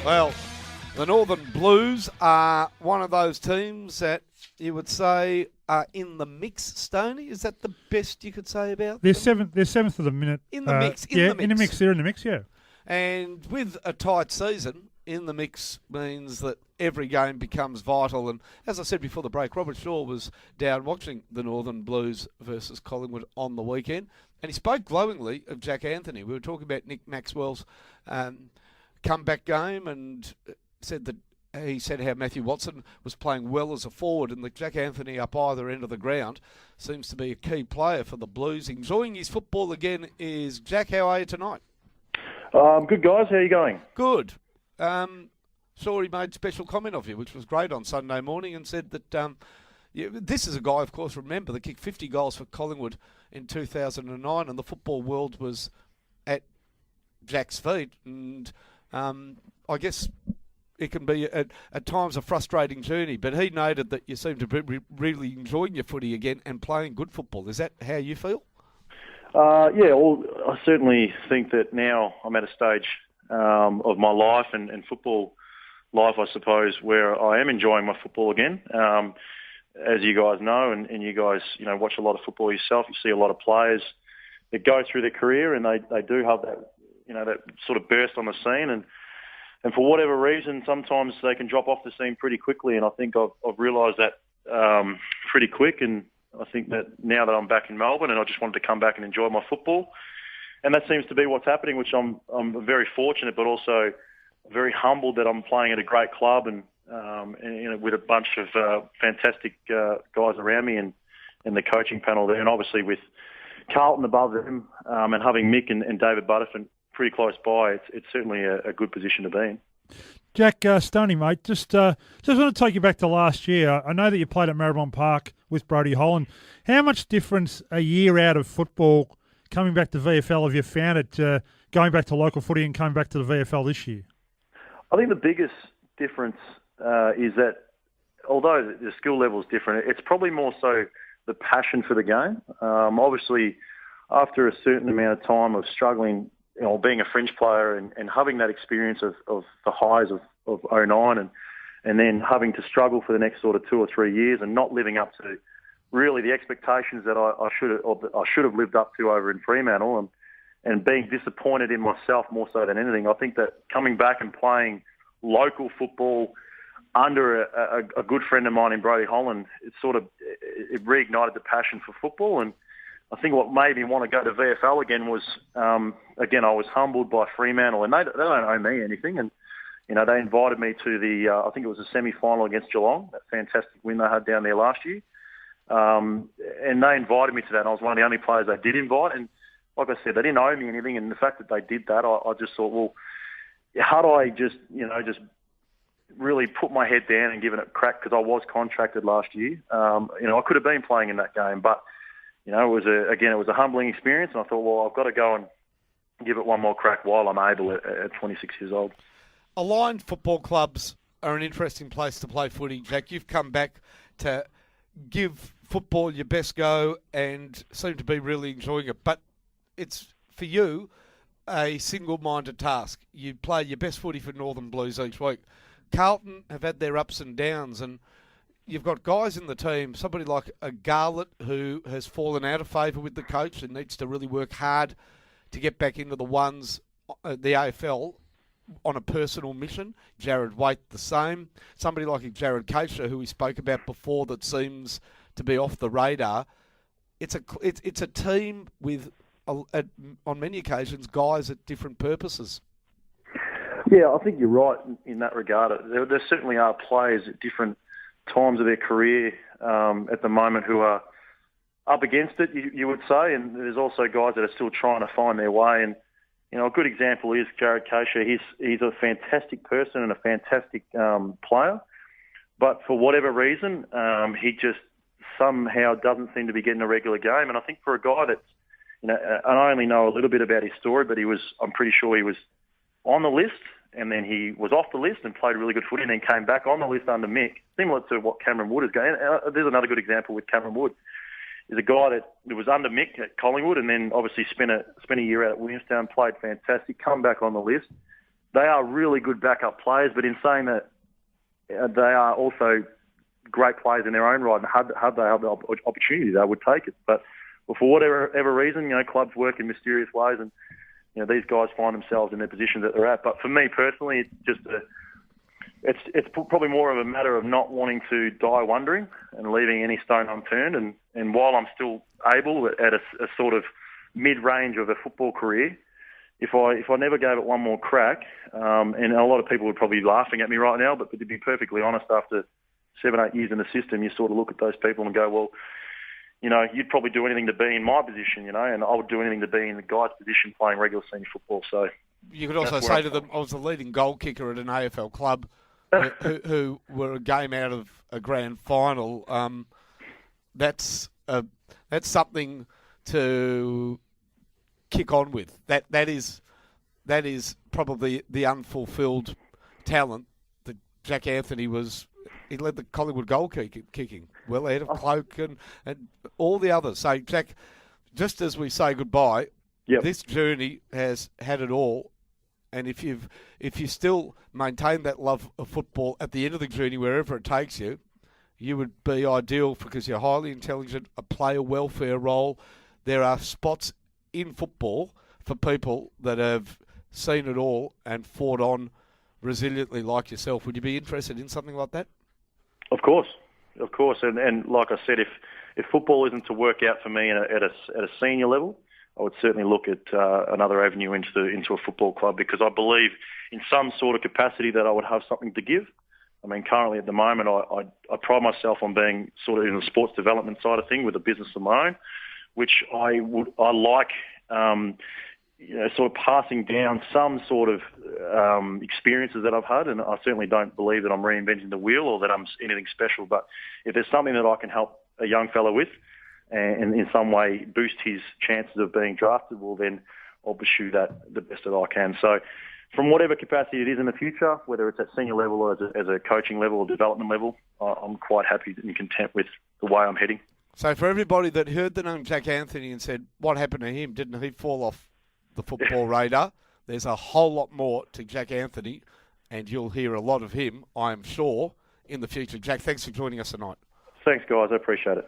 Well, the Northern Blues are one of those teams that you would say are in the mix, Stoney. Is that the best you could say about They're them? They're seventh of the minute. In the mix. In the mix. They're in the mix. Yeah. And with a tight season, in the mix means that every game becomes vital. And as I said before the break, Robert Shaw was down watching the Northern Blues versus Collingwood on the weekend, and he spoke glowingly of Jack Anthony. We were talking about Nick Maxwell's comeback game, and he said how Matthew Watson was playing well as a forward, and that Jack Anthony up either end of the ground seems to be a key player for the Blues. Enjoying his football again is Jack. How are you tonight? Good, guys. How are you going? Good. Saw he made special comment of you, which was great on Sunday morning, and said that this is a guy, of course, remember, that kicked 50 goals for Collingwood in 2009, and the football world was at Jack's feet. And I guess it can be at times a frustrating journey, but he noted that you seem to be really enjoying your footy again and playing good football. Is that how you feel? Yeah, well, I certainly think that now I'm at a stage of my life and football life, I suppose, where I am enjoying my football again. As you guys know, and you guys, watch a lot of football yourself, you see a lot of players that go through their career and they do have that, that sort of burst on the scene, and for whatever reason, sometimes they can drop off the scene pretty quickly. And I think I've realised that pretty quick. And I think that now that I'm back in Melbourne, and I just wanted to come back and enjoy my football, and that seems to be what's happening, which I'm very fortunate, but also very humbled that I'm playing at a great club and with a bunch of fantastic guys around me and the coaching panel there, and obviously with Carlton above them and having Mick and David Butterfin pretty close by, it's certainly a good position to be in. Jack, Stoney, mate, just want to take you back to last year. I know that you played at Maribyrnong Park with Brodie Holland. How much difference a year out of football coming back to VFL have you found it going back to local footy and coming back to the VFL this year? I think the biggest difference is that although the skill level is different, it's probably more so the passion for the game. Obviously, after a certain amount of time of struggling, being a fringe player and having that experience of the highs of 09 and then having to struggle for the next sort of 2 or 3 years and not living up to really the expectations that I should have lived up to over in Fremantle and being disappointed in myself more so than anything. I think that coming back and playing local football under a good friend of mine in Brodie Holland, it reignited the passion for football. And I think what made me want to go to VFL again was, I was humbled by Fremantle, and they don't owe me anything. And, they invited me to I think it was a semi-final against Geelong, that fantastic win they had down there last year. And they invited me to that, and I was one of the only players they did invite. And like I said, they didn't owe me anything, and the fact that they did that, I just thought, well, how do I just really put my head down and give it a crack, because I was contracted last year. I could have been playing in that game, but it was a humbling experience, and I thought, well, I've got to go and give it one more crack while I'm able at 26 years old. Aligned football clubs are an interesting place to play footy, Jack. You've come back to give football your best go and seem to be really enjoying it, but it's, for you, a single-minded task. You play your best footy for Northern Blues each week. Carlton have had their ups and downs, and you've got guys in the team, somebody like a Garlett who has fallen out of favour with the coach and needs to really work hard to get back into the AFL on a personal mission. Jared Waite the same. Somebody like Jared Keisha, who we spoke about before, that seems to be off the radar. It's a team with, on many occasions, guys at different purposes. Yeah, I think you're right in that regard. There certainly are players at different times of their career at the moment who are up against it, you would say, and there's also guys that are still trying to find their way. And a good example is Jared Keisha. He's a fantastic person and a fantastic player, but for whatever reason, he just somehow doesn't seem to be getting a regular game. And I think for a guy that's, and I only know a little bit about his story, but I'm pretty sure he was on the list, and then he was off the list and played really good footy, and then came back on the list under Mick, similar to what Cameron Wood is going. There's another good example with Cameron Wood. He's a guy that was under Mick at Collingwood, and then obviously spent a year out at Williamstown, played fantastic, come back on the list, they are really good backup players, but in saying that, they are also great players in their own right, and had they had the opportunity, they would take it. But for whatever reason, clubs work in mysterious ways, and these guys find themselves in their positions that they're at. But for me personally, it's just it's probably more of a matter of not wanting to die wondering and leaving any stone unturned. And while I'm still able at a sort of mid-range of a football career, if I never gave it one more crack, and a lot of people would probably be laughing at me right now, but to be perfectly honest, after 7-8 years in the system, you sort of look at those people and go, well, you'd probably do anything to be in my position, and I would do anything to be in the guy's position playing regular senior football. So you could also say to them, I was the leading goal kicker at an AFL club who were a game out of a grand final. That's something to kick on with. That is probably the unfulfilled talent that Jack Anthony was. He led the Collingwood goal kicking well ahead of Cloak and all the others. So, Jack, just as we say goodbye, This journey has had it all. And if you still maintain that love of football at the end of the journey, wherever it takes you, you would be ideal because you're highly intelligent, play a welfare role. There are spots in football for people that have seen it all and fought on resiliently like yourself. Would you be interested in something like that? Of course. And like I said, if football isn't to work out for me at a senior level, I would certainly look at another avenue into a football club, because I believe in some sort of capacity that I would have something to give. I mean, currently at the moment, I pride myself on being sort of in the sports development side of thing with a business of my own, which I like, sort of passing down some sort of experiences that I've had, and I certainly don't believe that I'm reinventing the wheel or that I'm anything special. But if there's something that I can help a young fellow with, and in some way boost his chances of being drafted, well, then I'll pursue that the best that I can. So from whatever capacity it is in the future, whether it's at senior level or as a coaching level or development level, I'm quite happy and content with the way I'm heading. So for everybody that heard the name Jack Anthony and said, what happened to him? Didn't he fall off the football radar? There's a whole lot more to Jack Anthony, and you'll hear a lot of him, I'm sure, in the future. Jack, thanks for joining us tonight. Thanks, guys. I appreciate it.